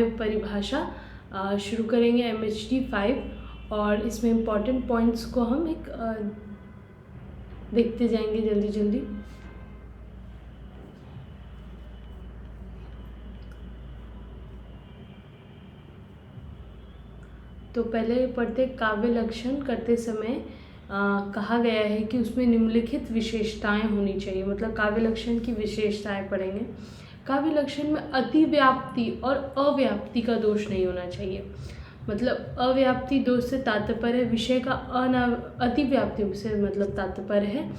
काव्य परिभाषा शुरू करेंगे MHD 5, और इसमें इम्पॉर्टेंट पॉइंट्स को हम एक देखते जाएंगे जल्दी जल्दी। तो पहले पढ़ते काव्य लक्षण करते समय कहा गया है कि उसमें निम्नलिखित विशेषताएं होनी चाहिए, मतलब काव्य लक्षण की विशेषताएं पढ़ेंगे। काव्य लक्षण में अतिव्याप्ति और अव्याप्ति का दोष नहीं होना चाहिए। मतलब अव्याप्ति दोष से तात्पर्य है विषय का अतिव्याप्ति से मतलब तात्पर्य है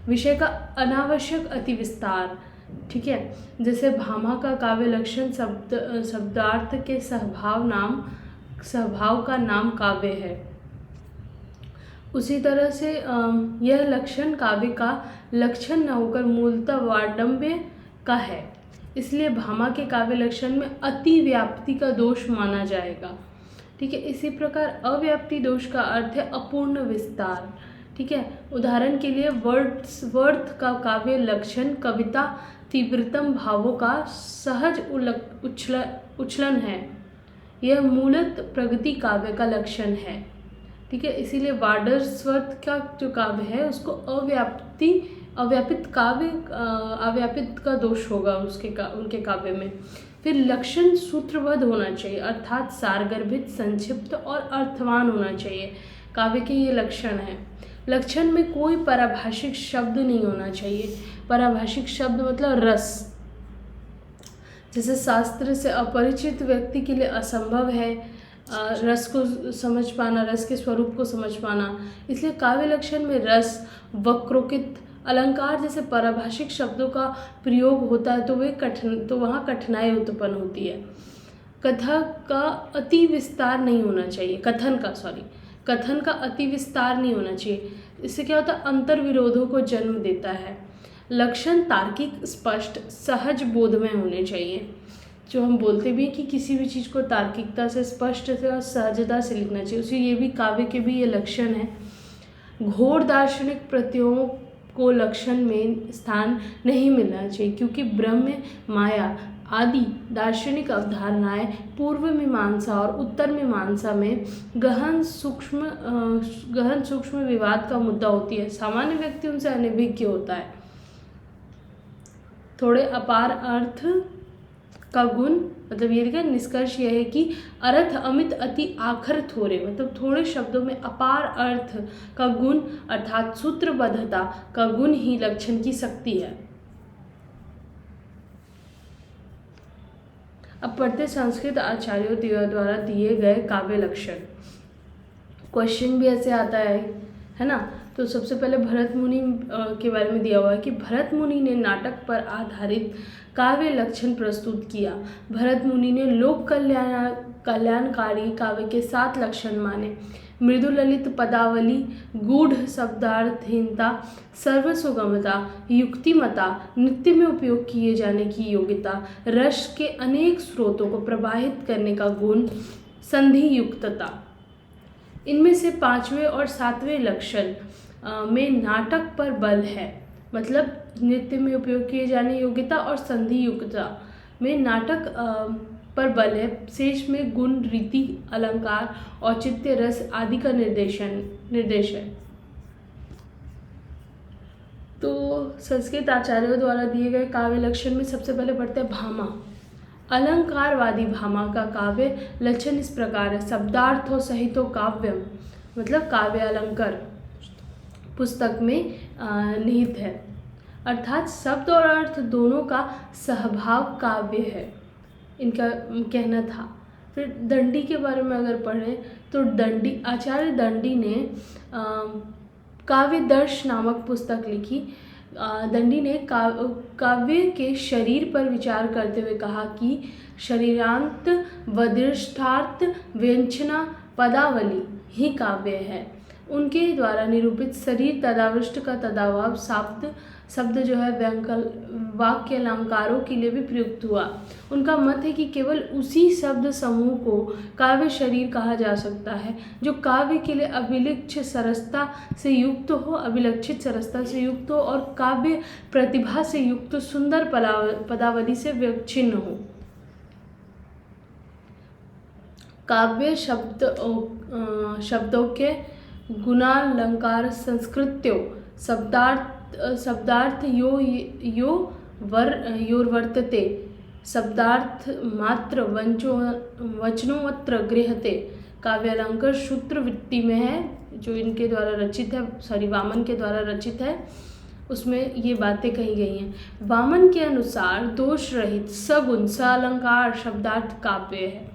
विषय का अनावश्यक अतिविस्तार। ठीक है, जैसे भामा का काव्य लक्षण शब्दार्थ के सहभाव का नाम काव्य है। उसी तरह से यह लक्षण काव्य का लक्षण न होकर मूलतः वाडम्य का है, इसलिए भामा के काव्य लक्षण में अतिव्याप्ति का दोष माना जाएगा। ठीक है, इसी प्रकार अव्याप्ति दोष का अर्थ है अपूर्ण विस्तार। ठीक है, उदाहरण के लिए वर्ड्सवर्थ का काव्य लक्षण कविता तीव्रतम भावों का सहज उछलन है, यह मूलत प्रगति काव्य का लक्षण है। ठीक है, इसीलिए वर्ड्सवर्थ का जो काव्य है उसको अव्यापित का दोष होगा उनके काव्य में। फिर लक्षण सूत्रबद्ध होना चाहिए, अर्थात सारगर्भित, संक्षिप्त और अर्थवान होना चाहिए। काव्य के ये लक्षण हैं। लक्षण में कोई पारिभाषिक शब्द नहीं होना चाहिए। पारिभाषिक शब्द मतलब रस, जैसे शास्त्र से अपरिचित व्यक्ति के लिए असंभव है रस को समझ पाना, रस के स्वरूप को समझ पाना। इसलिए काव्य लक्षण में रस, वक्रोक्ति, अलंकार जैसे पारिभाषिक शब्दों का प्रयोग होता है तो वहाँ कठिनाई उत्पन्न होती है। कथन का अति विस्तार नहीं होना चाहिए। कथन का अति विस्तार नहीं होना चाहिए। इससे क्या होता है, अंतर विरोधों को जन्म देता है। लक्षण तार्किक, स्पष्ट, सहज बोधमय होने चाहिए। जो हम बोलते भी हैं कि किसी भी चीज़ को तार्किकता से, स्पष्ट से और सहजता से लिखना चाहिए, उसी ये भी काव्य के भी ये लक्षण है। घोर दार्शनिक प्रत्ययों को लक्षण में स्थान नहीं मिलना चाहिए, क्योंकि ब्रह्म, माया आदि दार्शनिक अवधारणाएं पूर्व मीमांसा और उत्तर मीमांसा में गहन सूक्ष्म विवाद का मुद्दा होती है। सामान्य व्यक्ति उनसे अनभिज्ञ होता है। थोड़े अपार अर्थ का गुण, मतलब ये लिखा, निष्कर्ष यह है कि अर्थ अमित अति आखर थोड़े, मतलब थोड़े शब्दों में अपार अर्थ का गुण अर्थात सूत्रबद्धता का गुण ही लक्षण की शक्ति है। अब पढ़ते संस्कृत आचार्यों द्वारा दिए गए काव्य लक्षण। क्वेश्चन भी ऐसे आता है ना। तो सबसे पहले भरत मुनि के बारे में दिया हुआ है कि भरत मुनि ने नाटक पर आधारित काव्य लक्षण प्रस्तुत किया। भरत मुनि ने लोक कल्याणकारी काव्य के 7 लक्षण माने। मृदु ललित पदावली, गूढ़ शब्दार्थहीनता, सर्वसुगमता, युक्तिमता, नृत्य में उपयोग किए जाने की योग्यता, रस के अनेक स्रोतों को प्रवाहित करने का गुण, संधि युक्तता। इनमें से 5वें और 7वें लक्षण में नाटक पर बल है, मतलब नृत्य में उपयोग किए जाने योग्यता और संधि युक्तता में नाटक पर बल है। शेष में गुण, रीति, अलंकार, औचित्य, रस आदि का निर्देश है। तो संस्कृत आचार्यों द्वारा दिए गए काव्य लक्षण में सबसे पहले पढ़ते हैं भामा। अलंकारवादी भामा का काव्य लक्षण इस प्रकार है। शब्दार्थों सहितो काव्यम, मतलब काव्य अलंकार पुस्तक में निहित है, अर्थात शब्द और अर्थ दोनों का सहभाव काव्य है, इनका कहना था। फिर दंडी के बारे में अगर पढ़ें तो आचार्य दंडी ने काव्य दर्श नामक पुस्तक लिखी। दंडी ने काव्य के शरीर पर विचार करते हुए कहा कि शरीरांत वदृष्टार्थ व्यंजना पदावली ही काव्य है। उनके द्वारा निरूपित शरीर तदावृष्ट का तदाभाव शब्द जो है वाक्य अलंकारों के लिए भी प्रयुक्त हुआ। उनका मत है कि केवल उसी शब्द समूह को काव्य शरीर कहा जा सकता है जो काव्य के लिए अभिलक्षित सरसता से युक्त हो और काव्य प्रतिभा से युक्त सुंदर पदावली से विच्छिन्न हो। काव्य शब्दों के गुणालंकार संस्कृत्यो शब्दार्थ योर्वर्तते शब्दार्थ मात्र वचनोऽत्र गृह्यते। काव्यालंकार सूत्र वृत्ति में है, जो इनके द्वारा रचित है, वामन के द्वारा रचित है, उसमें ये बातें कही गई हैं। वामन के अनुसार दोष रहित सगुण सालंकार शब्दार्थ काव्य है।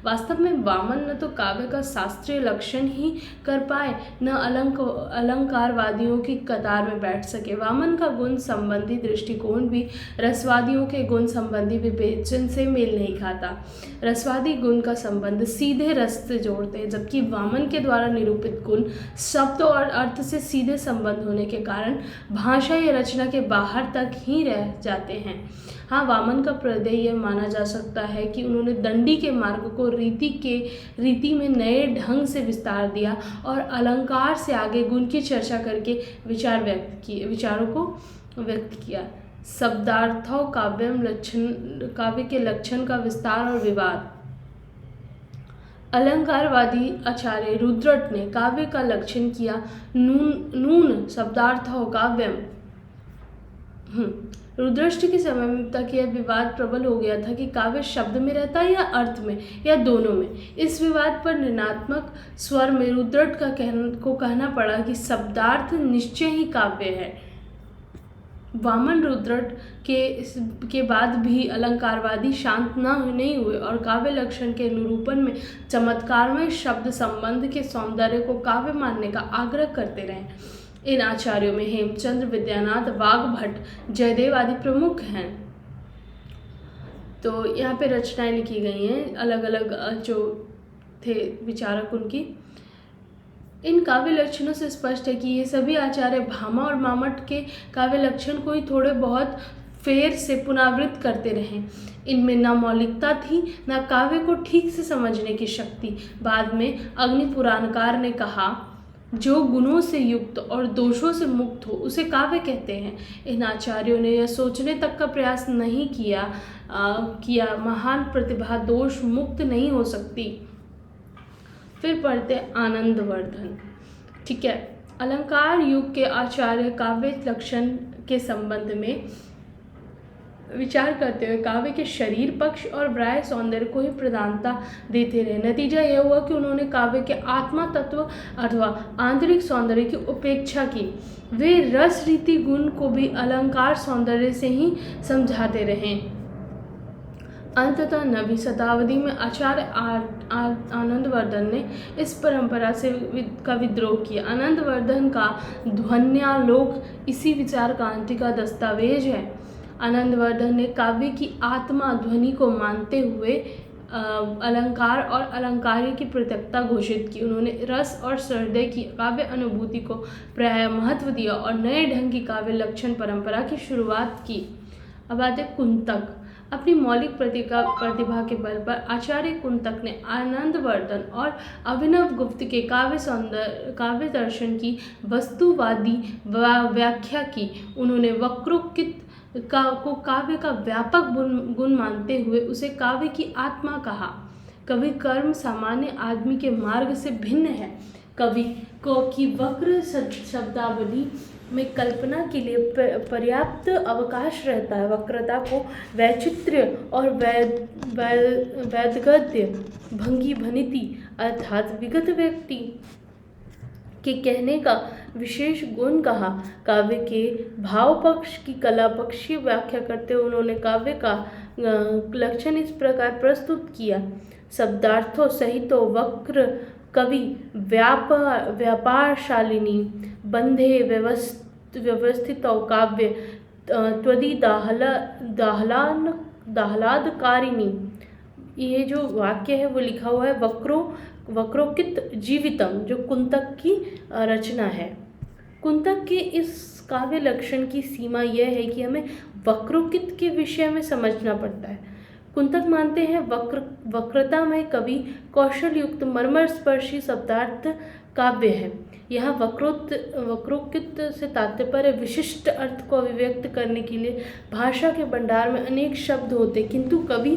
वास्तव में वामन न तो काव्य का शास्त्रीय लक्षण ही कर पाए, न अलंकारवादियों की कतार में बैठ सके। वामन का गुण संबंधी दृष्टिकोण भी रसवादियों के गुण संबंधी विवेचन से मेल नहीं खाता। रसवादी गुण का संबंध सीधे रस से जोड़ते हैं, जबकि वामन के द्वारा निरूपित गुण शब्द और अर्थ से सीधे संबंध होने के कारण भाषा या रचना के बाहर तक ही रह जाते हैं। हाँ, वामन का प्रत्यय यह माना जा सकता है कि उन्होंने दंडी के मार्ग को रीति में नए ढंग से विस्तार दिया और अलंकार से आगे गुण की चर्चा करके विचारों को व्यक्त किया। शब्दार्थों काव्य के लक्षण का विस्तार और विवाद। अलंकारवादी आचार्य रुद्रट ने काव्य का लक्षण किया नून शब्दार्थों काव्यम। रुद्रष्ट के समय तक यह विवाद प्रबल हो गया था कि काव्य शब्द में रहता है या अर्थ में या दोनों में। इस विवाद पर निर्णात्मक स्वर में रुद्रट को कहना पड़ा कि शब्दार्थ निश्चय ही काव्य है। वामन रुद्रट के बाद भी अलंकारवादी शांत नहीं हुए और काव्य लक्षण के निरूपण में चमत्कारमय शब्द संबंध के सौंदर्य को काव्य मानने का आग्रह करते रहे। इन आचार्यों में हेमचंद्र, विद्यानाथ, वाग्भट, जयदेव आदि प्रमुख हैं। तो यहाँ पे रचनाएं लिखी गई हैं अलग अलग जो थे विचारक उनकी। इन काव्य लक्षणों से स्पष्ट है कि ये सभी आचार्य भामा और मामट के काव्य लक्षण को ही थोड़े बहुत फेर से पुनरावृत्त करते रहे। इनमें न मौलिकता थी न काव्य को ठीक से समझने की शक्ति। बाद में अग्नि पुराणकार ने कहा, जो गुणों से युक्त और दोषों से मुक्त हो उसे काव्य कहते हैं। इन आचार्यों ने यह सोचने तक का प्रयास नहीं किया महान प्रतिभा दोष मुक्त नहीं हो सकती। फिर पढ़ते आनंदवर्धन। ठीक है, अलंकार युग के आचार्य काव्य लक्षण के संबंध में विचार करते हुए काव्य के शरीर पक्ष और बाह्य सौंदर्य को ही प्रधानता देते रहे। नतीजा यह हुआ कि उन्होंने काव्य के आत्मा तत्व अथवा आंतरिक सौंदर्य की उपेक्षा की। वे रस रीति गुण को भी अलंकार सौंदर्य से ही समझाते रहे। अंततः 9वीं शताब्दी में आचार्य आनंदवर्धन ने इस परंपरा का विद्रोह किया। आनंदवर्धन का ध्वन्यालोक इसी विचार क्रांति का दस्तावेज है। आनंदवर्धन ने काव्य की आत्मा ध्वनि को मानते हुए अलंकार और अलंकार्य की पृथकता घोषित की। उन्होंने रस और हृदय की काव्य अनुभूति को प्राय महत्व दिया और नए ढंग की काव्य लक्षण परंपरा की शुरुआत की। अब आते कुंतक। अपनी मौलिक प्रतिभा के बल पर आचार्य कुंतक ने आनंदवर्धन और अभिनव गुप्त के काव्य दर्शन की वस्तुवादी व्याख्या की। उन्होंने वक्रोक्ति को काव्य का व्यापक गुण मानते हुए उसे काव्य की आत्मा कहा। कवि कर्म सामान्य आदमी के मार्ग से भिन्न है। कवि की वक्र शब्दावली में कल्पना के लिए पर्याप्त अवकाश रहता है। वक्रता को वैचित्र्य और वैदगद्य भंगी भनिति अर्थात विगत व्यक्ति के कहने का विशेष गुण कहा। काव्य के भाव पक्ष की कला पक्षीय व्याख्या करते हुए उन्होंने काव्य का लक्षण इस प्रकार प्रस्तुत किया। शब्दार्थों सहितो वक्र कवि व्यापारशालिनी बंधे व्यवस्थितो काव्य त्वदि दाहलादकारिणी। ये जो वाक्य है वो लिखा हुआ है वक्रोकित जीवितम, जो कुंतक की रचना है। कुंतक के इस काव्य लक्षण की सीमा यह है कि हमें वक्रोकित के विषय में समझना पड़ता है। कुंतक मानते हैं वक्रता में कवि कौशल युक्त मर्मर स्पर्शी शब्दार्थ काव्य है। यहाँ वक्रोक्त से तात्पर्य विशिष्ट अर्थ को अभिव्यक्त करने के लिए भाषा के भंडार में अनेक शब्द होते, किंतु कवि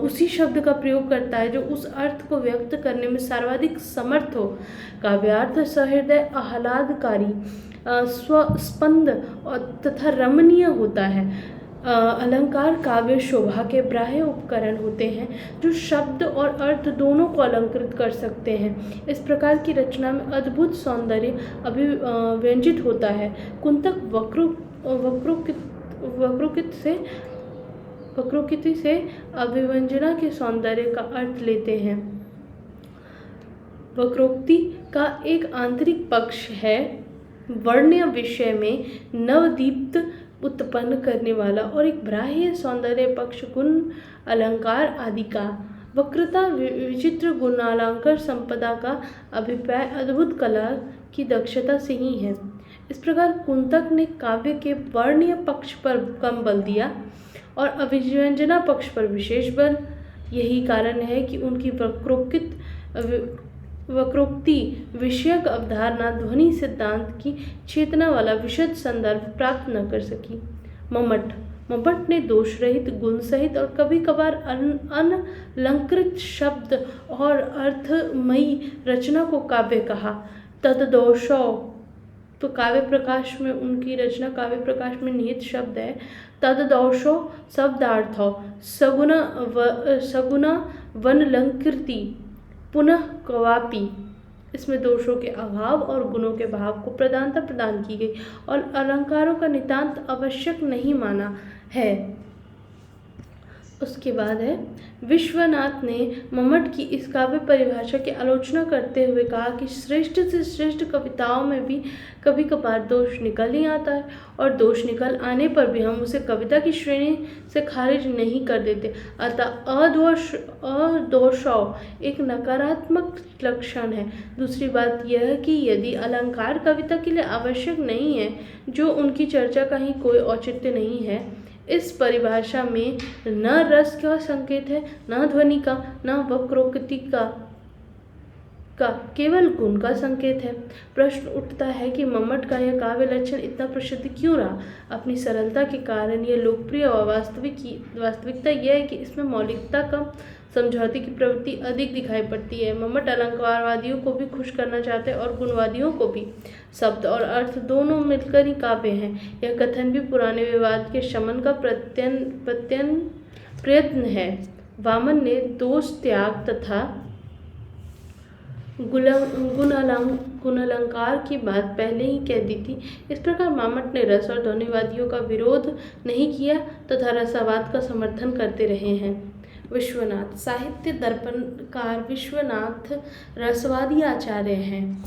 उसी शब्द का प्रयोग करता है जो उस अर्थ को व्यक्त करने में सर्वाधिक समर्थ हो। काव्यार्थ सहृदय, आह्लादकारी, स्वस्पंद और तथा रमणीय होता है। अलंकार काव्य शोभा के बाह्य उपकरण होते हैं जो शब्द और अर्थ दोनों को अलंकृत कर सकते हैं। इस प्रकार की रचना में अद्भुत सौंदर्य अभिव्यंजित होता है। कुंतक वक्रोक्ति से अभिव्यंजना के सौंदर्य का अर्थ लेते हैं। वक्रोक्ति का एक आंतरिक पक्ष है वर्ण्य विषय में नवदीप्त उत्पन्न करने वाला, और एक बाह्य सौंदर्य पक्ष गुण अलंकार आदि का। वक्रता विचित्र गुणालंकार संपदा का अभिप्राय अद्भुत कला की दक्षता से ही है। इस प्रकार कुंतक ने काव्य के वर्ण्य पक्ष पर कम बल दिया और अभिव्यंजना पक्ष पर विशेष बल। यही कारण है कि उनकी वक्रोक्ति विषयक अवधारणा ध्वनि सिद्धांत की चेतना वाला विशद संदर्भ प्राप्त न कर सकी। मम्मट ने दोष रहित, गुण सहित और कभी कभार अनलंकृत शब्द और अर्थमयी रचना को काव्य कहा। तद्दोषौ, तो काव्य प्रकाश में उनकी रचना काव्य प्रकाश में निहित शब्द है। तद्दोषौ शब्दार्थौ सगुना वनलंकृति पुनः क्वापि, इसमें दोषों के अभाव और गुणों के भाव को प्रधानता प्रदान की गई और अलंकारों का नितांत आवश्यक नहीं माना है। उसके बाद है विश्वनाथ ने मम्मट की इस काव्य परिभाषा की आलोचना करते हुए कहा कि श्रेष्ठ से श्रेष्ठ कविताओं में भी कभी कभार दोष निकल ही आता है, और दोष निकल आने पर भी हम उसे कविता की श्रेणी से खारिज नहीं कर देते। अतः अदोषौ एक नकारात्मक लक्षण है। दूसरी बात यह है कि यदि अलंकार कविता के लिए आवश्यक नहीं है, जो उनकी चर्चा का ही कोई औचित्य नहीं है, इस परिभाषा में न रस का संकेत है, न ध्वनि का, न वक्रोक्ति का केवल गुण का संकेत है। प्रश्न उठता है कि मम्मट का यह काव्य लक्षण इतना प्रसिद्ध क्यों रहा? अपनी सरलता के कारण यह लोकप्रिय और वास्तविकता यह है कि इसमें मौलिकता कम, समझौते की प्रवृत्ति अधिक दिखाई पड़ती है। मम्मट अलंकारवादियों को भी खुश करना चाहते हैं और गुणवादियों को भी। शब्द और अर्थ दोनों मिलकर ही काव्य हैं। यह कथन भी पुराने विवाद के शमन का प्रयत्न है। वामन ने दोष त्याग तथा गुणालंकार की बात पहले ही कह दी थी। इस प्रकार मम्मट ने रस और ध्वनिवादियों का विरोध नहीं किया तथा रसावाद का समर्थन करते रहे हैं। विश्वनाथ साहित्य दर्पणकार विश्वनाथ रसवादी आचार्य हैं।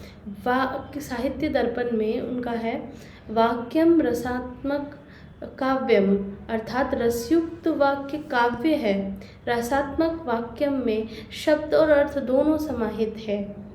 साहित्य दर्पण में उनका है वाक्यम रसात्मक काव्यम, अर्थात रसयुक्त वाक्य काव्य है। रसात्मक वाक्यम में शब्द और अर्थ दोनों समाहित है।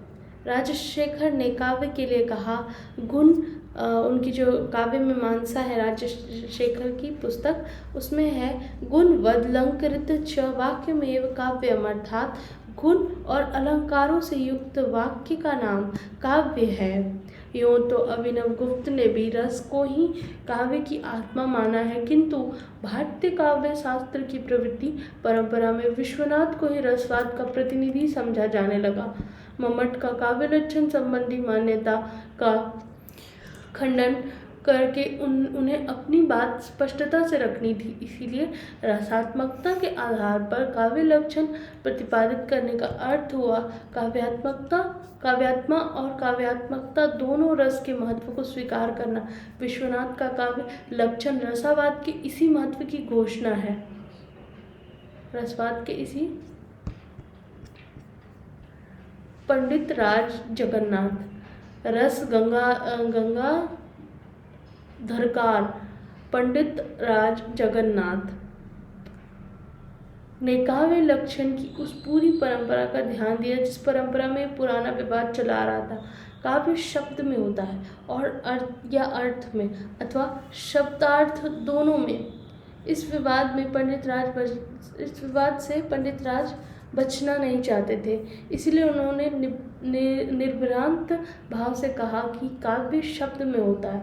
राजशेखर ने काव्य के लिए कहा गुण, उनकी जो काव्य में मानसा है राजशेखर की पुस्तक, उसमें है गुण वदलंकृत च वाक्यमेव काव्यम, अर्थात गुण और अलंकारों से युक्त वाक्य का नाम काव्य है। यूँ तो अभिनव गुप्त ने भी रस को ही काव्य की आत्मा माना है, किंतु भारतीय काव्य शास्त्र की प्रवृत्ति परंपरा में विश्वनाथ को ही रसवाद का प्रतिनिधि समझा जाने लगा। मम्मट का काव्य लक्षण संबंधी मान्यता का खंडन करके उन्हें अपनी बात स्पष्टता से रखनी थी, इसीलिए रसात्मकता के आधार पर काव्य लक्षण प्रतिपादित करने का अर्थ हुआ काव्यात्मा और काव्यात्मकता दोनों रस के महत्व को स्वीकार करना। विश्वनाथ का काव्य लक्षण रसावाद के इसी महत्व की घोषणा है। रसवाद के इसी पंडित राज जगन्नाथ रस गंगा धरकार पंडित राज जगन्नाथ ने काव्य लक्षण की उस पूरी परंपरा का ध्यान दिया जिस परंपरा में पुराना विवाद चला रहा था। काव्य शब्द में होता है और अर्थ या अर्थ में अथवा शब्दार्थ दोनों में। इस विवाद से पंडित राज बचना नहीं चाहते थे। इसलिए उन्होंने निर्भ्रांत भाव से कहा कि काव्य शब्द में होता है।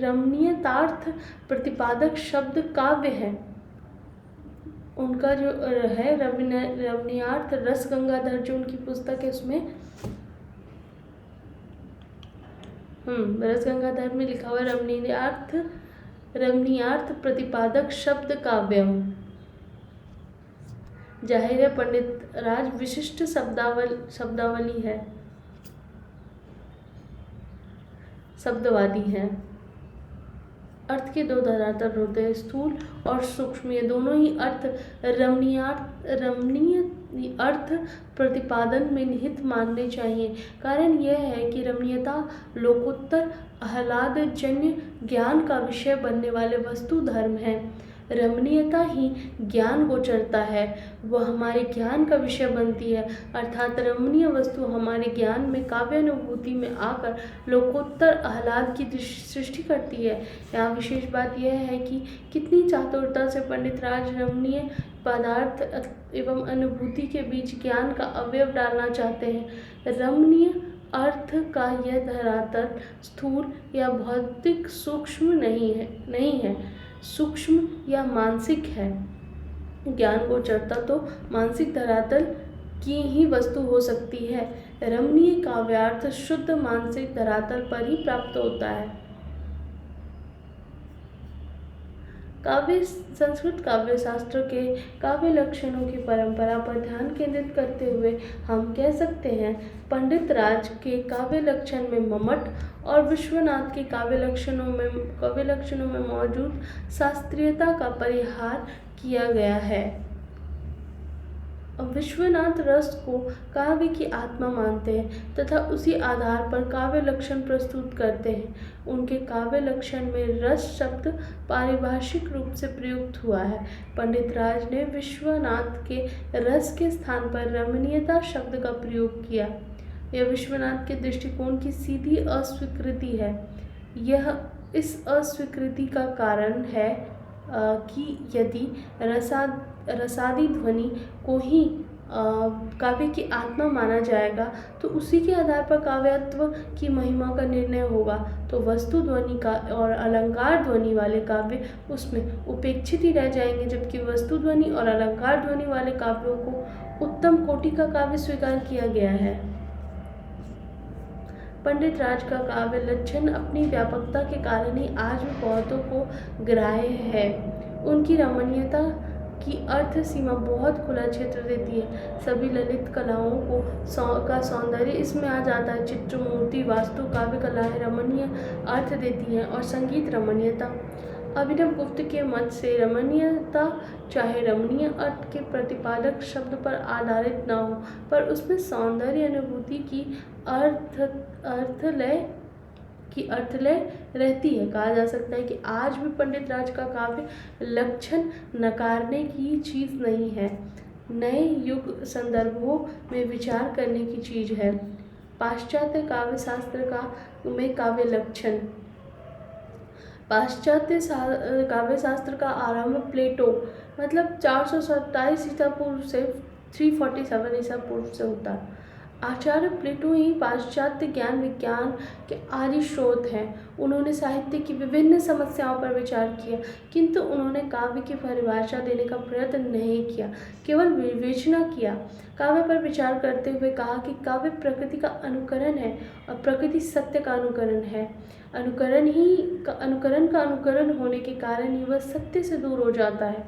रमणीयतार्थ प्रतिपादक शब्द काव्य है। उनका जो है रमणीयार्थ रस गंगाधर जो उनकी पुस्तक है उसमें रस गंगाधर में लिखा हुआ रमणीयार्थ प्रतिपादक शब्द काव्यम। जाहिर है पंडित राज विशिष्ट शब्दावली है, शब्दवादी है। अर्थ के दो धरातल होते हैं, स्थूल और सूक्ष्म। ये दोनों ही अर्थ रमणीय अर्थ प्रतिपादन में निहित मानने चाहिए। कारण यह है कि रमणीयता लोकोत्तर आह्लादजन्य ज्ञान का विषय बनने वाले वस्तु धर्म है। रमणीयता ही ज्ञान गोचरता है, वह हमारे ज्ञान का विषय बनती है। अर्थात रमणीय वस्तु हमारे ज्ञान में काव्यानुभूति में आकर लोकोत्तर आह्लाद की सृष्टि करती है। यहाँ विशेष बात यह है कि कितनी चातुरता से पंडित राज रमणीय पदार्थ एवं अनुभूति के बीच ज्ञान का अवयव डालना चाहते हैं। रमणीय अर्थ का यह धरातल स्थूल या भौतिक सूक्ष्म नहीं है, सूक्ष्म या मानसिक है। ज्ञान गोचरता तो मानसिक धरातल की ही वस्तु हो सकती है। रमणीय काव्यार्थ शुद्ध मानसिक धरातल पर ही प्राप्त होता है। संस्कृत काव्य शास्त्र के काव्य लक्षणों की परंपरा पर ध्यान केंद्रित करते हुए हम कह सकते हैं, पंडित राज के काव्य लक्षण में मम्मट और विश्वनाथ के काव्य लक्षणों में मौजूद शास्त्रीयता का परिहार किया गया है। विश्वनाथ रस को काव्य की आत्मा मानते हैं तथा उसी आधार पर काव्य लक्षण प्रस्तुत करते हैं। उनके काव्य लक्षण में रस शब्द पारिभाषिक रूप से प्रयुक्त हुआ है। पंडित राज ने विश्वनाथ के रस के स्थान पर रमणीयता शब्द का प्रयोग किया। यह विश्वनाथ के दृष्टिकोण की सीधी अस्वीकृति है। यह इस अस्वीकृति का कारण है कि यदि रसादी ध्वनि को ही काव्य की आत्मा माना जाएगा तो उसी के आधार पर काव्यत्व की महिमा का निर्णय होगा, तो वस्तु ध्वनि का और अलंकार ध्वनि वाले काव्य उसमें उपेक्षित ही रह जाएंगे, जबकि वस्तु ध्वनि और अलंकार ध्वनि वाले काव्यों को उत्तम कोटि का काव्य स्वीकार किया गया है। पंडित राज का काव्य लक्षण अपनी व्यापकता के कारण ही आज भी बहुतों को ग्राह्य है। उनकी रमणीयता की अर्थ सीमा बहुत खुला क्षेत्र देती है। सभी ललित कलाओं का सौंदर्य इसमें आ जाता है। चित्र, मूर्ति, वास्तु, काव्य कलाएं रमणीय अर्थ देती हैं और संगीत रमणीयता। अभिनव गुप्त के मत से रमणीयता चाहे रमणीय अर्थ के प्रतिपादक शब्द पर आधारित न हो, पर उसमें सौंदर्य अनुभूति की अर्थलय रहती है। कहा जा सकता है कि आज भी पंडित राज का काव्य लक्षण नकारने की चीज़ नहीं है, नए युग संदर्भों में विचार करने की चीज़ है। पाश्चात्य काव्य शास्त्र में काव्य लक्षण। पाश्चात्य काव्य शास्त्र का आरंभ प्लेटो मतलब 427 ईसा पूर्व से 347 ईसा पूर्व से होता है। आचार्य प्लेटो ही पाश्चात्य ज्ञान विज्ञान के आदि स्रोत हैं। उन्होंने साहित्य की विभिन्न समस्याओं पर विचार किया, किंतु उन्होंने काव्य की परिभाषा देने का प्रयत्न नहीं किया, केवल विवेचना किया। काव्य पर विचार करते हुए कहा कि काव्य प्रकृति का अनुकरण है और प्रकृति सत्य का अनुकरण है। अनुकरण का अनुकरण होने के कारण ही वह सत्य से दूर हो जाता है।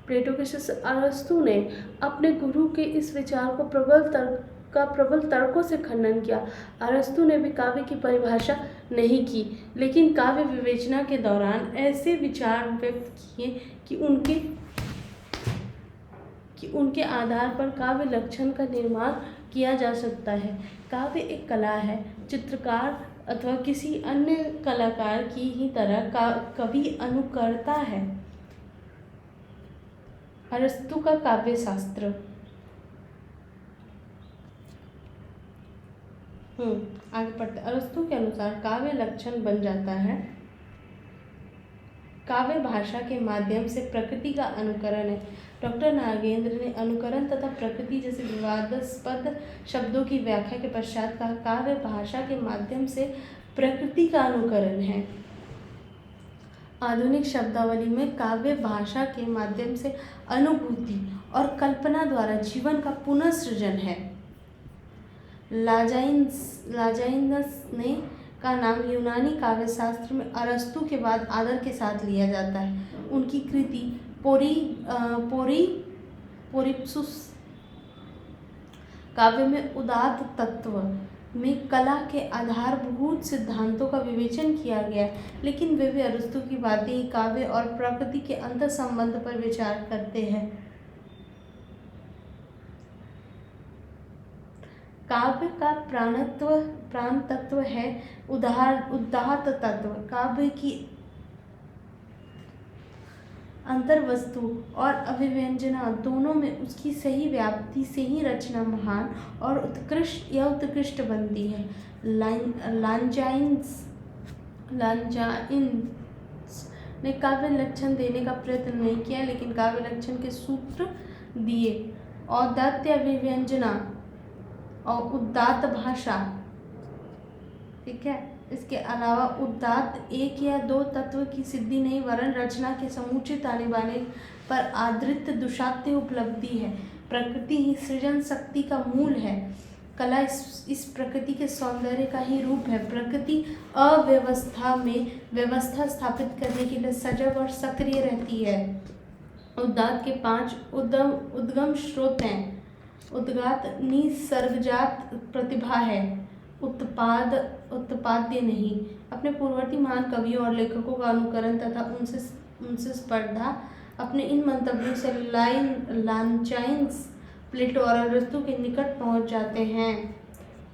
प्लेटो के शिष्य अरस्तु ने अपने गुरु के इस विचार को प्रबल तर्कों से खंडन किया। अरस्तु ने भी काव्य की परिभाषा नहीं की, लेकिन काव्य विवेचना के दौरान ऐसे विचार व्यक्त किए कि उनके आधार पर काव्य लक्षण का निर्माण किया जा सकता है। काव्य एक कला है। चित्रकार अथवा किसी अन्य कलाकार की ही तरह कवि अनुकर्ता है। अरस्तु का काव्य शास्त्र। आगे पढ़ते। अरस्तु के अनुसार काव्य लक्षण बन जाता है काव्य भाषा के माध्यम से प्रकृति का अनुकरण है। डॉक्टर नागेंद्र ने अनुकरण तथा प्रकृति जैसे विवादास्पद शब्दों की व्याख्या के पश्चात कहा, काव्य भाषा के माध्यम से प्रकृति का अनुकरण है। आधुनिक शब्दावली में काव्य भाषा के माध्यम से अनुभूति और कल्पना द्वारा जीवन का पुनः सृजन है। लाजाइनस ने का नाम यूनानी काव्य शास्त्र में अरस्तु के बाद आदर के साथ लिया जाता है। उनकी कृति पोरिप्सुस काव्य में उदात्त तत्व में कला के आधारभूत सिद्धांतों का विवेचन किया गया, लेकिन वे भी अरस्तु की बातें ही काव्य और प्रकृति के अंतर संबंध पर विचार करते हैं। काव्य का प्राण तत्व है उदात्त तत्व। काव्य की अंतर वस्तु और अभिव्यंजना दोनों में उसकी सही व्याप्ति से ही रचना महान और उत्कृष्ट बनती है। लांजाइन्स ने काव्य लक्षण देने का प्रयत्न नहीं किया, लेकिन काव्य लक्षण के सूत्र दिए। औदात्य अभिव्यंजना और उदात्त भाषा, ठीक है। इसके अलावा उदात्त एक या दो तत्व की सिद्धि नहीं, वरन रचना के समुचित आने बाने पर आधारित दुशात्य उपलब्धि है। प्रकृति ही सृजन शक्ति का मूल है। कला इस प्रकृति के सौंदर्य का ही रूप है। प्रकृति अव्यवस्था में व्यवस्था स्थापित करने के लिए सजग और सक्रिय रहती है। उदात्त के 5 उद्गम स्रोत हैं। उद्गात निसर्गजात प्रतिभा है, उत्पाद्य नहीं। अपने पूर्ववर्ती महान कवियों और लेखकों का अनुकरण तथा उनसे स्पर्धा अपने इन मंतव्यों से लांचाइन्स, प्लेटो और अरस्तु के निकट पहुंच जाते हैं।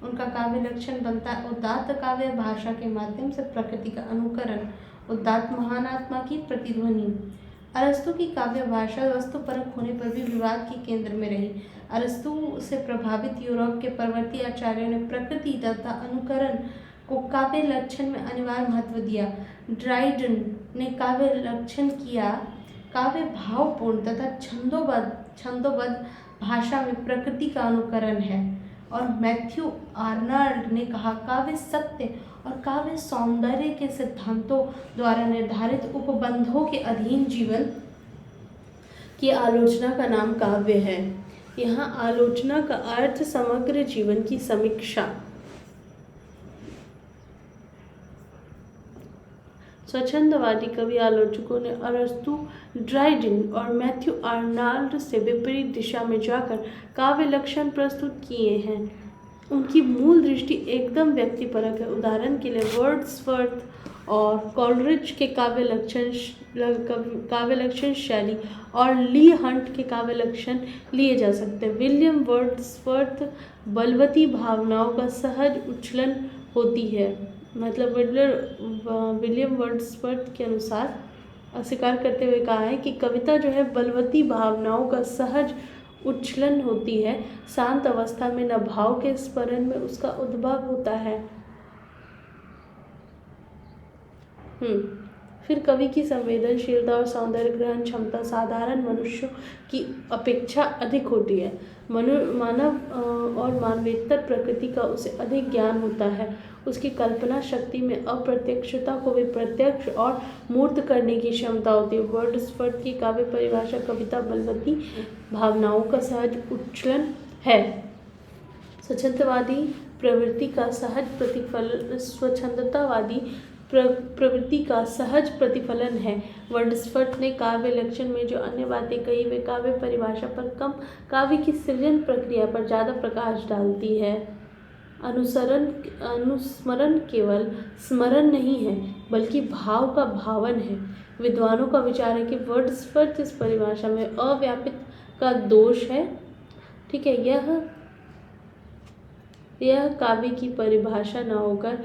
उनका काव्य लक्षण बनता है उदात्त काव्य भाषा के माध्यम से प्रकृति का अनुकरण, उदात्त महान आत्मा की प्रतिध्वनि। अरस्तु की काव्य भाषा वस्तुपरक होने पर भी विवाद के केंद्र में रही। अरस्तु से प्रभावित यूरोप के परवर्ती आचार्यों ने प्रकृति तथा अनुकरण को काव्य लक्षण में अनिवार्य महत्व दिया। ड्राइडन ने काव्य लक्षण किया, काव्य भावपूर्ण तथा छंदोबद्ध भाषा में प्रकृति का अनुकरण है। और मैथ्यू आर्नल्ड ने कहा, काव्य सत्य और काव्य सौंदर्य के सिद्धांतों द्वारा निर्धारित उपबंधों के अधीन जीवन की आलोचना का नाम काव्य है। यहाँ आलोचना का अर्थ समग्र जीवन की समीक्षा। स्वच्छंदवादी कवि आलोचकों ने अरस्तु, ड्राइडन और मैथ्यू आर्नल्ड से विपरीत दिशा में जाकर काव्य लक्षण प्रस्तुत किए हैं। उनकी मूल दृष्टि एकदम व्यक्तिपरक है। उदाहरण के लिए वर्ड्सवर्थ और कॉलरिज के काव्य लक्षण शैली और ली हंट के काव्य लक्षण लिए जा सकते हैं। विलियम वर्ड्सवर्थ बलवती भावनाओं का सहज उच्छलन होती है, मतलब विलियम वर्ड्सवर्थ के अनुसार अस्वीकार करते हुए कहा है कि कविता जो है बलवती भावनाओं का सहज उच्छलन होती है। शांत अवस्था में न भाव के स्मरण में उसका उद्भव होता है। फिर कवि की संवेदनशीलता और सौंदर्य ग्रहण क्षमता साधारण मनुष्यों की अपेक्षा अधिक होती है। मानव और मानवेतर प्रकृति का उसे अधिक ज्ञान होता है। उसकी कल्पना शक्ति में अप्रत्यक्षता को भी प्रत्यक्ष और मूर्त करने की क्षमता होती है। वर्ड्सवर्थ की काव्य परिभाषा कविता बलवती भावनाओं का सहज उच्छलन है। स्वच्छंदवादी प्रवृत्ति का सहज प्रतिफलन, स्वच्छंदतावादी प्रवृत्ति का सहज प्रतिफलन है। वर्ड्सवर्थ ने काव्य लक्षण में जो अन्य बातें कही वे काव्य परिभाषा पर कम, काव्य की सृजन प्रक्रिया पर ज़्यादा प्रकाश डालती है। अनुस्मरण केवल स्मरण नहीं है बल्कि भाव का भावन है। विद्वानों का विचार है कि वर्ड्सवर्थ इस परिभाषा में अव्यापित का दोष है। ठीक है, यह काव्य की परिभाषा न होकर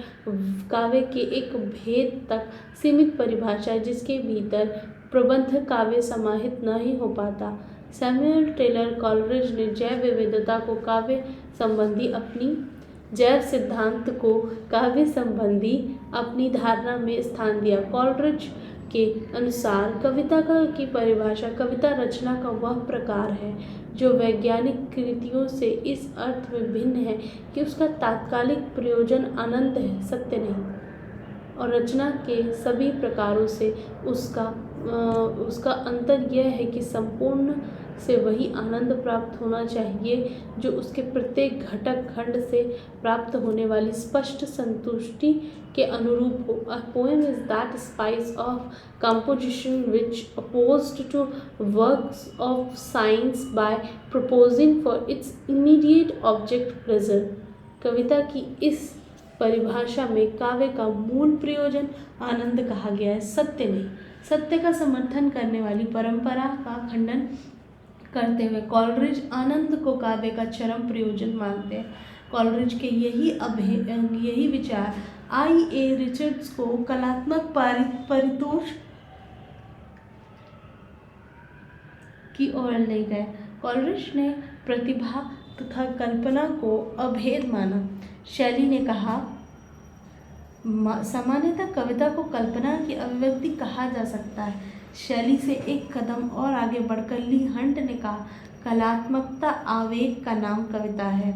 काव्य के एक भेद तक सीमित परिभाषा है जिसके भीतर प्रबंध काव्य समाहित न ही हो पाता। सैमुअल टेलर कॉलरिज ने जैव विविधता को काव्य संबंधी अपनी जैव सिद्धांत को काव्य संबंधी अपनी धारणा में स्थान दिया। कॉलरिज के अनुसार कविता की परिभाषा कविता रचना का वह प्रकार है जो वैज्ञानिक कृतियों से इस अर्थ में भिन्न है कि उसका तात्कालिक प्रयोजन आनंद है, सत्य नहीं, और रचना के सभी प्रकारों से उसका अंतर यह है कि संपूर्ण से वही आनंद प्राप्त होना चाहिए जो उसके प्रत्येक घटक खंड से प्राप्त होने वाली स्पष्ट संतुष्टि के अनुरूप हो। A poem is that spice of composition which opposed to works of science by proposing for its immediate object pleasure। कविता की इस परिभाषा में काव्य का मूल प्रयोजन आनंद कहा गया है, सत्य नहीं। सत्य का समर्थन करने वाली परंपरा का खंडन करते हुए कॉलरिज आनंद को काव्य का चरम प्रयोजन मानते हैं। कॉलरिज के यही विचार I.A. रिचर्ड्स को कलात्मक परितोष की ओर ले गए। कॉलरिज ने प्रतिभा तथा कल्पना को अभेद माना। शैली ने कहा, सामान्यतः कविता को कल्पना की अभिव्यक्ति कहा जा सकता है। शैली से एक कदम और आगे बढ़कर ली हंट ने कहा, कलात्मकता आवेग का नाम कविता है।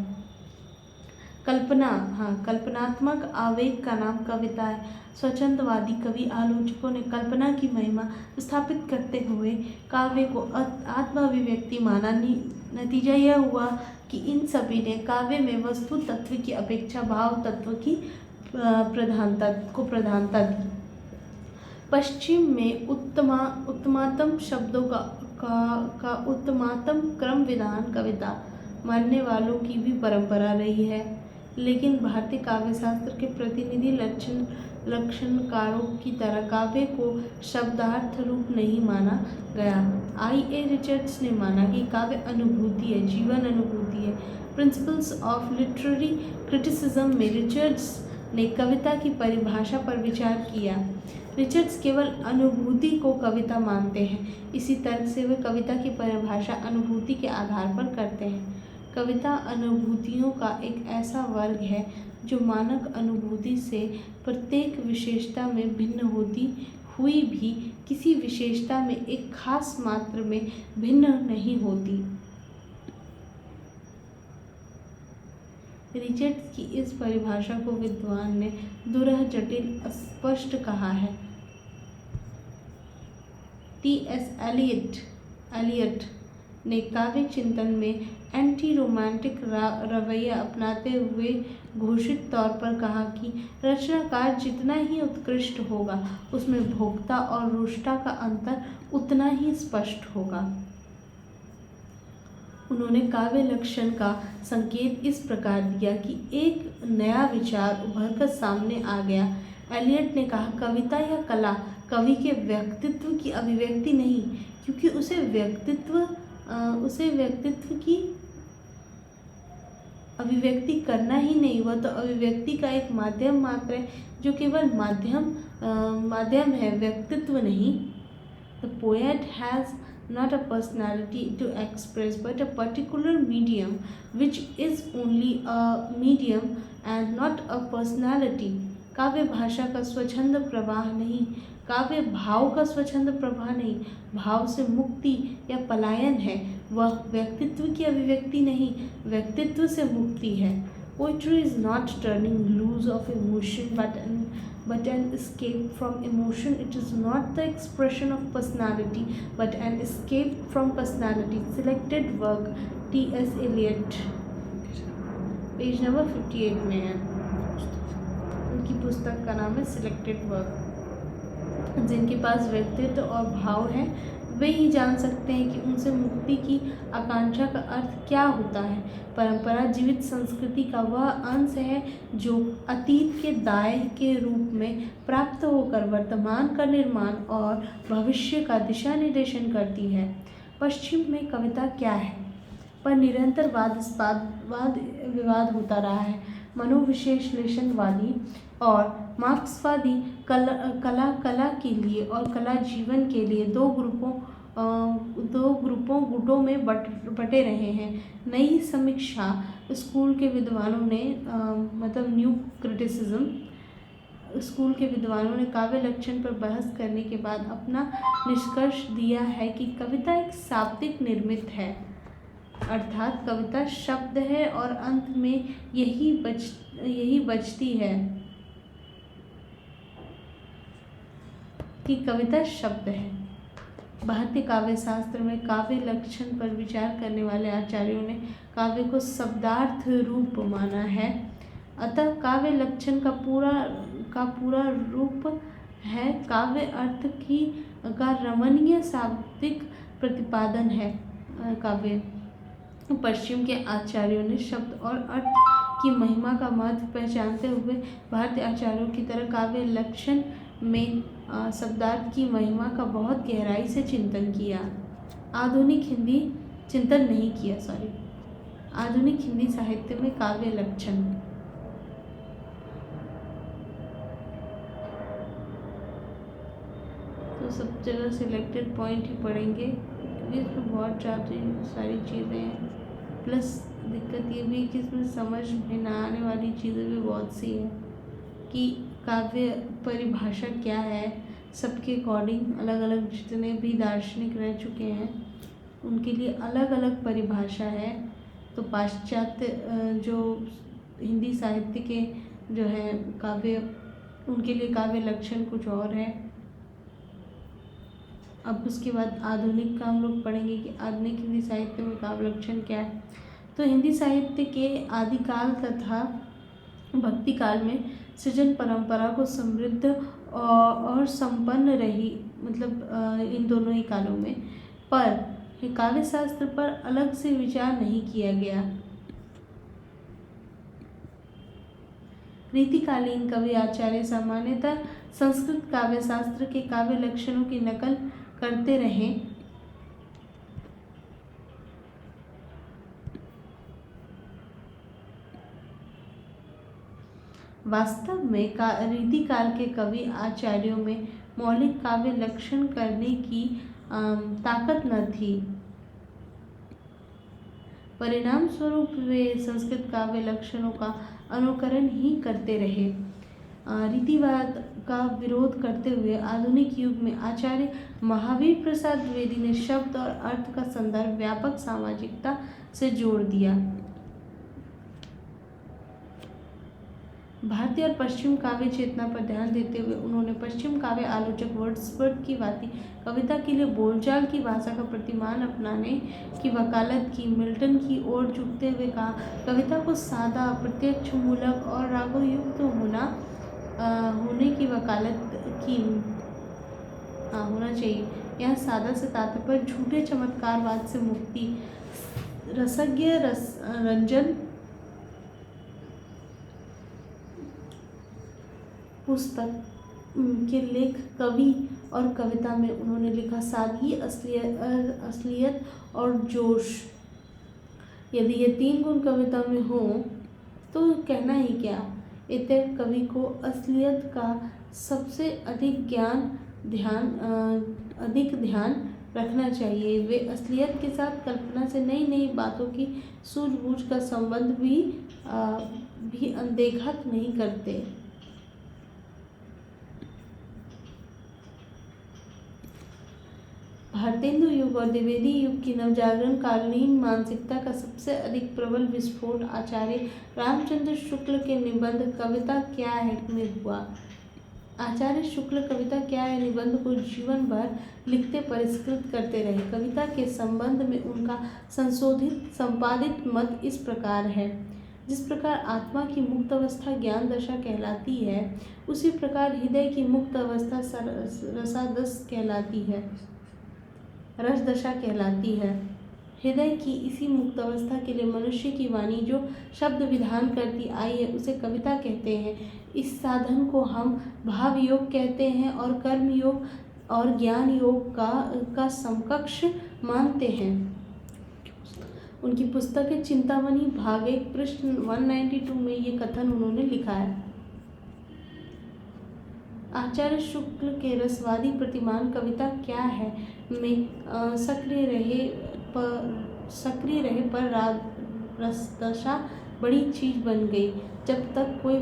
कल्पनात्मक आवेग का नाम कविता है। स्वच्छंदवादी कवि आलोचकों ने कल्पना की महिमा स्थापित करते हुए काव्य को आत्म अभिव्यक्ति माना। नतीजा यह हुआ कि इन सभी ने काव्य में वस्तु तत्व की अपेक्षा भाव तत्व की प्रधानता दी। पश्चिम में उत्तमातम शब्दों का उत्तमातम क्रम विधान कविता मानने वालों की भी परंपरा रही है, लेकिन भारतीय काव्य शास्त्र के प्रतिनिधि लक्षणकारों की तरह काव्य को शब्दार्थ रूप नहीं माना गया। I.A. रिचर्ड्स ने माना कि काव्य अनुभूति है, जीवन अनुभूति है। प्रिंसिपल्स ऑफ लिटरेरी क्रिटिसिज्म में रिचर्ड्स ने कविता की परिभाषा पर विचार किया। रिचर्ड्स केवल अनुभूति को कविता मानते हैं। इसी तर्क से वे कविता की परिभाषा अनुभूति के आधार पर करते हैं। कविता अनुभूतियों का एक ऐसा वर्ग है जो मानक अनुभूति से प्रत्येक विशेषता में भिन्न होती हुई भी किसी विशेषता में एक खास मात्रा में भिन्न नहीं होती। रिचर्ड्स की इस परिभाषा को विद्वान ने दुरह जटिल अस्पष्ट कहा है। T.S. एलियट ने काव्य चिंतन में एंटी रोमांटिक रवैया अपनाते हुए घोषित तौर पर कहा कि रचनाकार जितना ही उत्कृष्ट होगा उसमें भोक्ता और रोष्टा का अंतर उतना ही स्पष्ट होगा। उन्होंने काव्य लक्षण का संकेत इस प्रकार दिया कि एक नया विचार उभरकर सामने आ गया। एलियट ने कहा, कविता या कला कवि के व्यक्तित्व की अभिव्यक्ति नहीं, क्योंकि उसे व्यक्तित्व की अभिव्यक्ति करना ही नहीं, वह तो अभिव्यक्ति का एक माध्यम मात्र है जो केवल माध्यम है, व्यक्तित्व नहीं। The poet has not a personality to express but a particular medium which is only a medium and not a personality। काव्य भाषा का स्वच्छंद प्रवाह नहीं, काव्य भाव का स्वच्छंद प्रवाह नहीं, भाव से मुक्ति या पलायन है, वह व्यक्तित्व की अभिव्यक्ति नहीं, व्यक्तित्व से मुक्ति है। Poetry is not turning loose of emotion but an escape from emotion. It is not the expression of personality but an escape from personality। Selected work T.S. Eliot, page number 58 में है। उनकी पुस्तक का नाम है सिलेक्टेड वर्क। जिनके पास व्यक्तित्व और भाव है वे ही जान सकते हैं कि उनसे मुक्ति की आकांक्षा का अर्थ क्या होता है। परंपरा जीवित संस्कृति का वह अंश है जो अतीत के दाय के रूप में प्राप्त होकर वर्तमान का निर्माण और भविष्य का दिशा निर्देशन करती है। पश्चिम में कविता क्या है पर निरंतर वाद विवाद होता रहा है। मनोविश्लेषणवादी और मार्क्सवादी कला के लिए और कला जीवन के लिए दो गुटों में बटे रहे हैं। नई समीक्षा स्कूल के विद्वानों ने न्यू क्रिटिसिज्म स्कूल के विद्वानों ने काव्य लक्षण पर बहस करने के बाद अपना निष्कर्ष दिया है कि कविता एक शाब्दिक निर्मित है, अर्थात कविता शब्द है और अंत में यही बचती है कि कविता शब्द है। भारतीय काव्य शास्त्र में काव्य लक्षण पर विचार करने वाले आचार्यों ने काव्य को शब्दार्थ रूप माना है। अतः काव्य लक्षण का पूरा रूप है काव्य अर्थ का रमणीय शाब्दिक प्रतिपादन है। काव्य पश्चिम के आचार्यों ने शब्द और अर्थ की महिमा का महत्व पहचानते हुए भारतीय आचार्यों की तरह काव्य लक्षण में शब्दार्थ की महिमा का बहुत गहराई से चिंतन नहीं किया। आधुनिक हिंदी साहित्य में काव्य लक्षण तो सब जगह सिलेक्टेड पॉइंट ही पढ़ेंगे, इसमें बहुत ज़्यादा सारी चीज़ें हैं। प्लस दिक्कत ये भी कि इसमें समझ में ना आने वाली चीज़ें भी बहुत सी हैं कि काव्य परिभाषा क्या है। सबके अकॉर्डिंग अलग अलग, जितने भी दार्शनिक रह चुके हैं उनके लिए अलग अलग परिभाषा है। तो पाश्चात्य जो हिंदी साहित्य के जो है काव्य, उनके लिए काव्य लक्षण कुछ और है। अब उसके बाद आधुनिक का हम लोग पढ़ेंगे कि आधुनिक हिंदी साहित्य में काव्य लक्षण क्या है। तो हिंदी साहित्य के आदिकाल तथा भक्ति काल में सृजन परंपरा को समृद्ध और संपन्न रही, मतलब इन दोनों ही कालों में, पर काव्य शास्त्र पर अलग से विचार नहीं किया गया। रीतिकालीन कवि आचार्य सामान्यतः संस्कृत काव्य शास्त्र के काव्य लक्षणों की नकल करते रहे। वास्तव में रीतिकाल के कवि आचार्यों में मौलिक काव्य लक्षण करने की ताकत न थी। परिणाम स्वरूप वे संस्कृत काव्य लक्षणों का अनुकरण ही करते रहे। रीतिवाद का विरोध करते हुए आधुनिक युग में आचार्य महावीर प्रसाद द्विवेदी ने शब्द और अर्थ का संदर्भ व्यापक सामाजिकता से जोड़ दिया। भारतीय और पश्चिम काव्य चेतना पर ध्यान देते हुए उन्होंने पश्चिम काव्य आलोचक वर्ड्सवर्थ की भांति कविता के लिए बोलचाल की भाषा का प्रतिमान अपनाने की वकालत की। मिल्टन की ओर झुकते हुए कहा, कविता को सादा, प्रत्यक्ष मूलक और रागोयुक्त होने की वकालत की होना चाहिए। यह सादा से तात्पर्य झूठे चमत्कारवाद से मुक्ति, रसज्ञ रंजन पुस्तक के लेख कवि और कविता में उन्होंने लिखा, सादगी, असलियत और जोश, यदि ये तीन गुण कविता में हो तो कहना ही क्या। इतने कवि को असलियत का सबसे अधिक ध्यान रखना चाहिए। वे असलियत के साथ कल्पना से नई नई बातों की सूझबूझ का संबंध भी अनदेखा नहीं करते। भारतेंदु युग और द्विवेदी युग की नवजागरण कालीन मानसिकता का सबसे अधिक प्रबल विस्फोट आचार्य रामचंद्र शुक्ल के निबंध कविता क्या है में हुआ। आचार्य शुक्ल कविता क्या है निबंध को जीवन भर लिखते परिष्कृत करते रहे। कविता के संबंध में उनका संपादित मत इस प्रकार है, जिस प्रकार आत्मा की मुक्त अवस्था ज्ञान दशा कहलाती है, उसी प्रकार हृदय की मुक्त अवस्था रस दशा कहलाती है। हृदय की इसी मुक्त अवस्था के लिए मनुष्य की वाणी जो शब्द विधान करती आई है उसे कविता कहते हैं। इस साधन को हम भाव योग कहते हैं और कर्म योग और ज्ञान योग का समकक्ष मानते हैं। उनकी पुस्तक चिंतामणि भाग 1 पृष्ठ 192 में ये कथन उन्होंने लिखा है। आचार्य शुक्ल के रसवादी प्रतिमान कविता क्या है में सक्रिय रहे पर रसदशा बड़ी चीज बन गई। जब तक कोई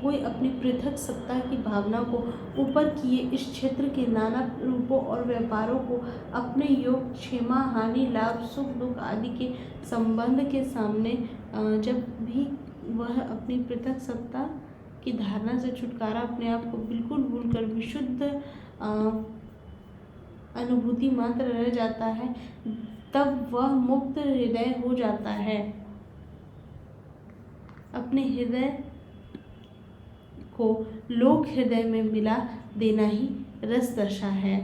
कोई अपनी पृथक सत्ता की भावना को ऊपर किए इस क्षेत्र के नाना रूपों और व्यापारों को अपने योग, क्षमा, हानि, लाभ, सुख, दुख आदि के संबंध के सामने जब भी वह अपनी पृथक सत्ता की धारणा से छुटकारा, अपने आप को बिल्कुल भूलकर विशुद्ध अनुभूति मात्र रह जाता है, तब वह मुक्त हृदय हो जाता है। अपने हृदय को लोक हृदय में मिला देना ही रस दशा है।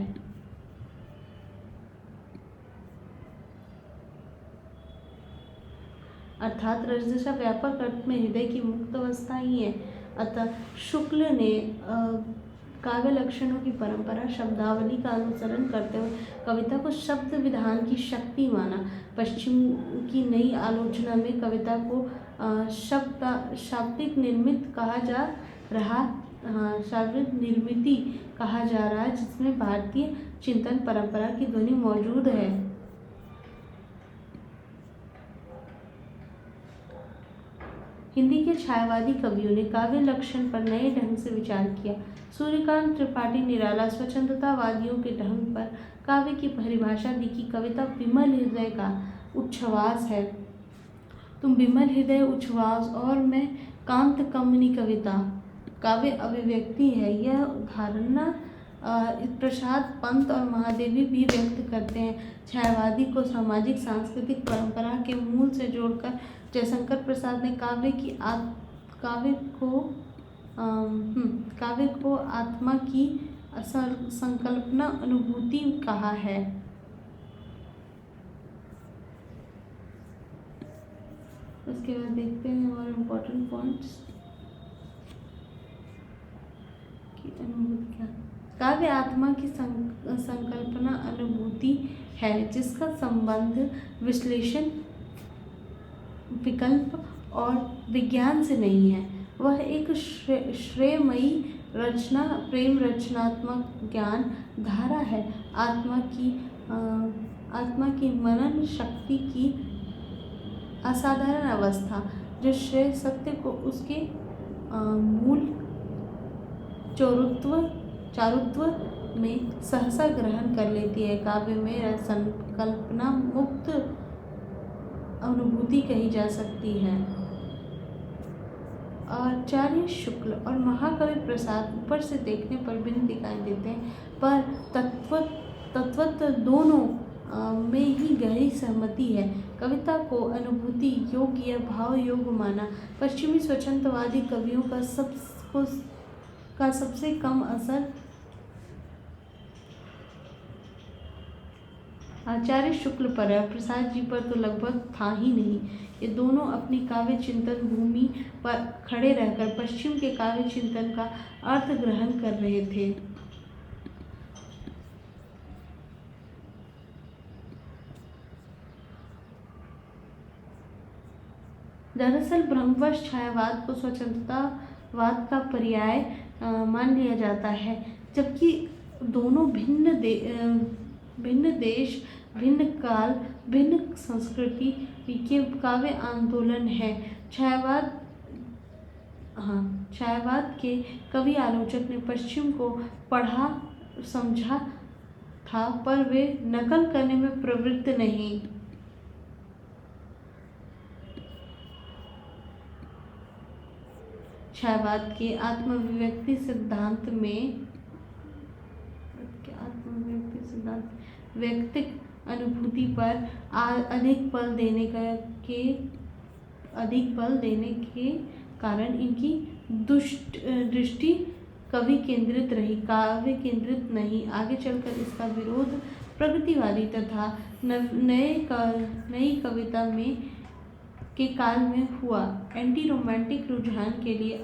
अर्थात रजदशा व्यापक अर्थ में हृदय की मुक्त अवस्था ही है। अतः शुक्ल ने काव्य लक्षणों की परंपरा शब्दावली का अनुसरण करते हुए कविता को शब्द विधान की शक्ति माना। पश्चिम की नई आलोचना में कविता को शाब्दिक निर्मित कहा जा रहा शाब्दिक निर्मिति कहा जा रहा है, जिसमें भारतीय चिंतन परंपरा की ध्वनि मौजूद है। हिंदी के छायावादी कवियों ने काव्य लक्षण पर नए ढंग से विचार किया। सूर्यकांत त्रिपाठी निराला स्वतंत्रतावादियों के ढंग पर काव्य की परिभाषा दी कि कविता विमल हृदय का उच्छ्वास है। तुम विमल हृदय उच्छ्वास और मैं कांत कमनी कविता काव्य अभिव्यक्ति है। यह धारणा प्रसाद पंत और महादेवी भी व्यक्त करते हैं। छायावादी को सामाजिक सांस्कृतिक परंपरा के मूल से जोड़कर जयशंकर प्रसाद ने काव्य को आत्मा की संकल्पना अनुभूति कहा है। उसके बाद देखते हैं और इम्पोर्टेंट पॉइंट्स की अनुभूति क्या। काव्य आत्मा की संकल्पना अनुभूति है, जिसका संबंध विश्लेषण, विकल्प और विज्ञान से नहीं है। वह एक श्रेयमयी रचना, प्रेम रचनात्मक ज्ञान धारा है। आत्मा की मनन शक्ति की असाधारण अवस्था, जो श्रेय सत्य को उसके मूल चारुत्व में सहसा ग्रहण कर लेती है। काव्य में संकल्पना मुक्त अनुभूति कही जा सकती है। आचार्य शुक्ल और महाकवि प्रसाद ऊपर से देखने पर भिन्न दिखाई देते हैं, पर तत्वतः दोनों में ही गहरी सहमति है। कविता को अनुभूति योग या भाव योग माना। पश्चिमी स्वतंत्रवादी कवियों का सबसे कम असर आचार्य शुक्ल पर है, प्रसाद जी पर तो लगभग था ही नहीं। ये दोनों अपनी काव्य चिंतन भूमि पर खड़े रहकर पश्चिम के काव्य चिंतन का अर्थ ग्रहण कर रहे थे। दरअसल ब्रह्मवश छायावाद को स्वतंत्रतावाद का पर्याय मान लिया जाता है, जबकि दोनों भिन्न देश, भिन्न काल, भिन्न संस्कृति के काव्य आंदोलन है। छायावाद के कवि आलोचक ने पश्चिम को पढ़ा समझा था, पर वे नकल करने में प्रवृत्त नहीं। छायावाद के आत्माभिव्यक्ति सिद्धांत में व्यक्तिक अनुभूति पर अधिक बल देने के कारण इनकी दृष्टि कवि केंद्रित रही, काव्य केंद्रित नहीं। आगे चलकर इसका विरोध प्रगतिवादी तथा नई कविता के काल में हुआ। एंटी रोमांटिक रुझान के लिए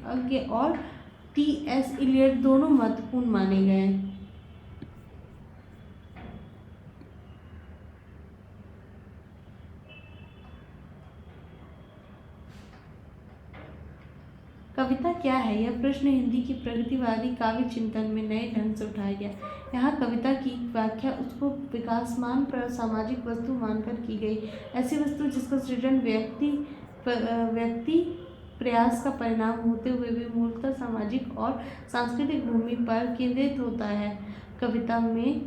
अज्ञ और टी.एस. इलियट दोनों महत्वपूर्ण माने गए। कविता क्या है, यह प्रश्न हिंदी की प्रगतिवादी काव्य चिंतन में नए ढंग से उठाया गया। यहाँ कविता की व्याख्या उसको विकासमान पर सामाजिक वस्तु मानकर की गई, ऐसी वस्तु जिसका सृजन व्यक्ति प्रयास का परिणाम होते हुए भी मूलतः सामाजिक और सांस्कृतिक भूमि पर केंद्रित होता है। कविता में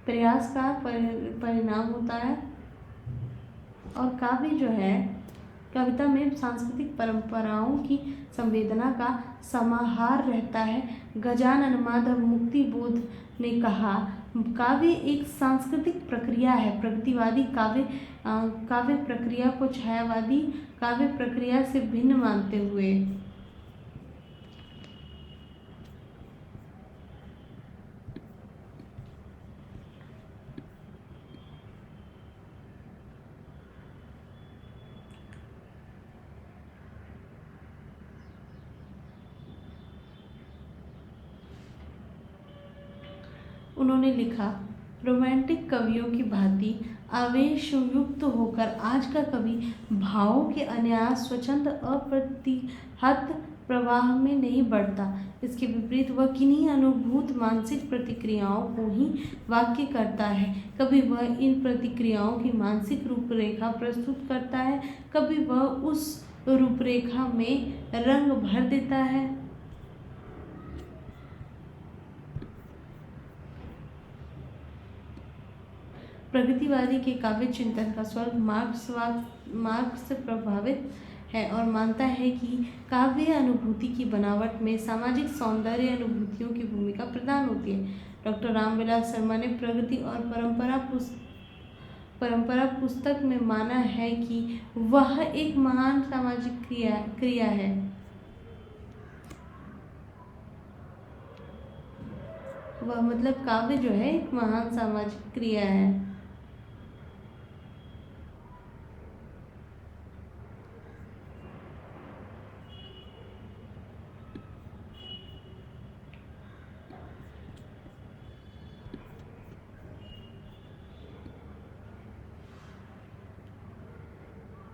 प्रयास का परिणाम होता है और काव्य जो है कविता में सांस्कृतिक परंपराओं की संवेदना का समाहार रहता है। गजानन माधव मुक्तिबोध ने कहा, काव्य एक सांस्कृतिक प्रक्रिया है। प्रगतिवादी काव्य प्रक्रिया को छायावादी काव्य प्रक्रिया से भिन्न मानते हुए उन्होंने लिखा, रोमांटिक कवियों की भांति आवेशयुक्त होकर आज का कवि भावों के अनायास स्वच्छंद अप्रतिहत प्रवाह में नहीं बढ़ता। इसके विपरीत वह किन्हीं अनुभूत मानसिक प्रतिक्रियाओं को ही वाक्य करता है। कभी वह इन प्रतिक्रियाओं की मानसिक रूपरेखा प्रस्तुत करता है, कभी वह उस रूपरेखा में रंग भर देता है। प्रगतिवादी के काव्य चिंतन का स्वर्ग मार्क्स से प्रभावित है और मानता है कि काव्य अनुभूति की बनावट में सामाजिक सौंदर्य अनुभूतियों की भूमिका प्रदान होती है। डॉक्टर रामविलास शर्मा ने प्रगति और परंपरा पुस्तक में माना है कि वह एक महान सामाजिक क्रिया है। वह मतलब काव्य जो है एक महान सामाजिक क्रिया है।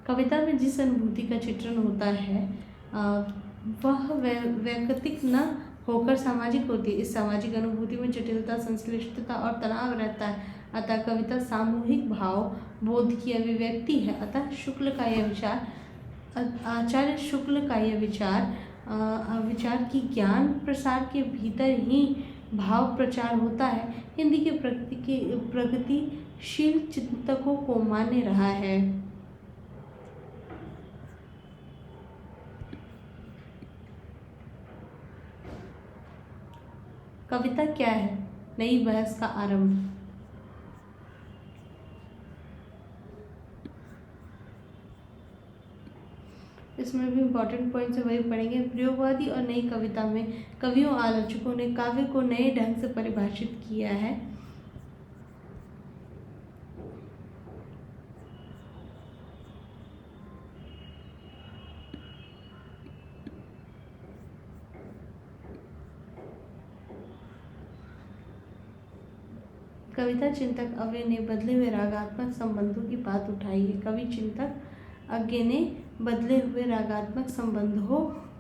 कविता में जिस अनुभूति का चित्रण होता है वह वैयक्तिक न होकर सामाजिक होती है। इस सामाजिक अनुभूति में जटिलता, संश्लिष्टता और तनाव रहता है। अतः कविता सामूहिक भाव बोध की अभिव्यक्ति है। अतः आचार्य शुक्ल का यह विचार की ज्ञान प्रसार के भीतर ही भाव प्रचार होता है, हिंदी के प्रगतिशील चिंतकों को मान्य रहा है। कविता क्या है? नई बहस का आरंभ। इसमें भी इम्पोर्टेंट पॉइंट्स वही पढ़ेंगे। प्रयोगवादी और नई कविता में कवियों आलोचकों ने काव्य को नए ढंग से परिभाषित किया है। कविता चिंतक अव्यय ने बदले हुए रागात्मक संबंधों की बात उठाई है। कवि चिंतक अज्ञे ने बदले हुए रागात्मक संबंधों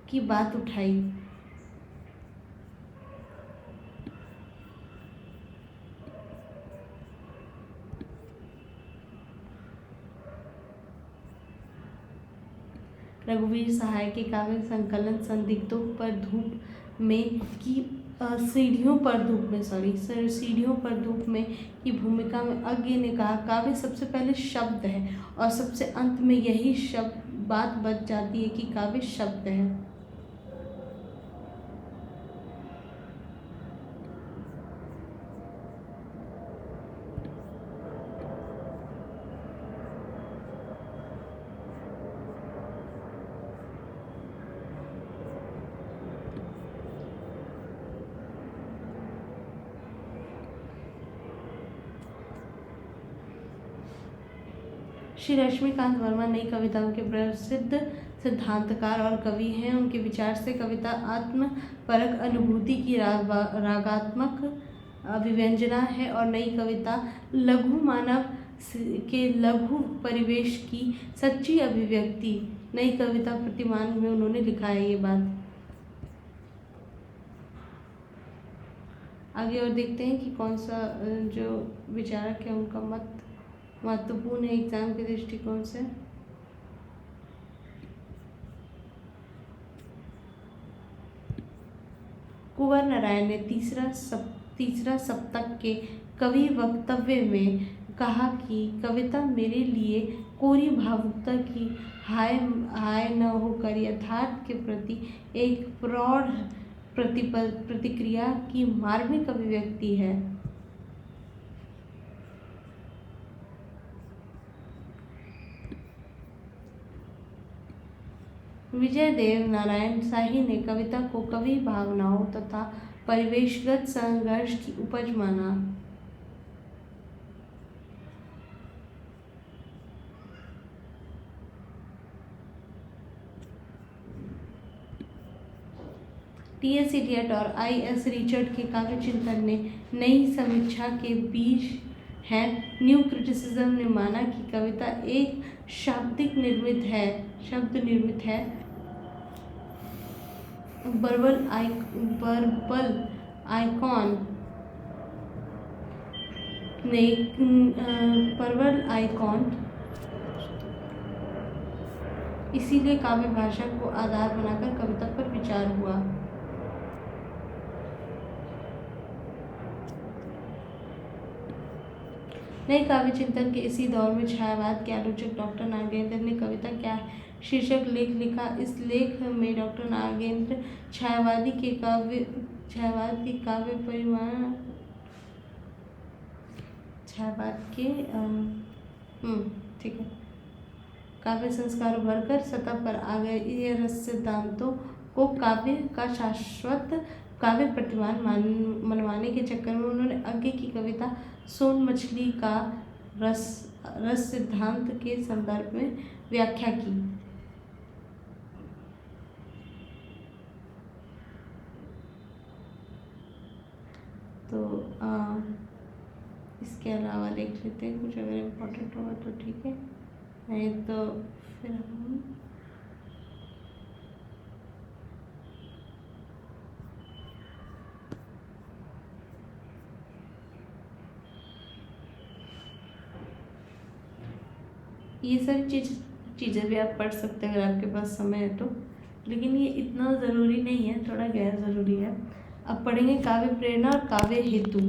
की बात उठाई। रघुवीर सहाय के काव्य संकलन संदिग्धों पर धूप में की सीढ़ियों पर धूप में की भूमिका में अज्ञे ने कहा, काव्य सबसे पहले शब्द है और सबसे अंत में यही बात बच जाती है कि काव्य शब्द है। श्री लक्ष्मीकांत वर्मा नई कविताओं के प्रसिद्ध सिद्धांतकार और कवि हैं। उनके विचार से कविता आत्मपरक अनुभूति की रागात्मक अभिव्यंजना है और नई कविता लघु मानव के लघु परिवेश की सच्ची अभिव्यक्ति। नई कविता प्रतिमान में उन्होंने लिखा है ये बात। आगे और देखते हैं कि कौन सा जो विचारक है उनका मत महत्वपूर्ण है एग्जाम के दृष्टिकोण से। कुंवर नारायण ने तीसरा सप्तक के कवि वक्तव्य में कहा कि कविता मेरे लिए कोरी भावुकता की हाय न होकर यथार्थ के प्रति एक प्रौढ़ प्रतिक्रिया की मार्मिक अभिव्यक्ति है। विजय देव नारायण शाही ने कविता को कवि भावनाओं तथा परिवेशगत संघर्ष की उपज माना। टी.एस. इलियट और आई.एस. रिचर्ड के काव्य चिंतन ने नई समीक्षा के बीज हैं। न्यू क्रिटिसिज्म ने माना कि कविता एक शब्द निर्मित है। वर्बल आइकॉन इसीलिए काव्य भाषा को आधार बनाकर कविता पर विचार हुआ। नए काव्य चिंतन के इसी दौर में छायावाद के आलोचक डॉक्टर नागेंद्र ने कविता क्या है शीर्षक लेख लिखा। इस लेख में डॉक्टर नागेंद्र छायावाद के काव्य संस्कार उभरकर सतह पर आ गए। ये रस सिद्धांतों को काव्य का शाश्वत काव्य प्रतिमान मनवाने के चक्कर में उन्होंने आगे की कविता सोन मछली का रस सिद्धांत के संदर्भ में व्याख्या की। तो इसके अलावा देख लेते हैं कुछ अगर इम्पोर्टेंट होगा तो ठीक है, नहीं तो फिर हम ये सारी चीज़ें भी आप पढ़ सकते हैं अगर आपके पास समय है तो, लेकिन ये इतना ज़रूरी नहीं है, थोड़ा गैर ज़रूरी है। अब पढ़ेंगे काव्य प्रेरणा और काव्य हेतु।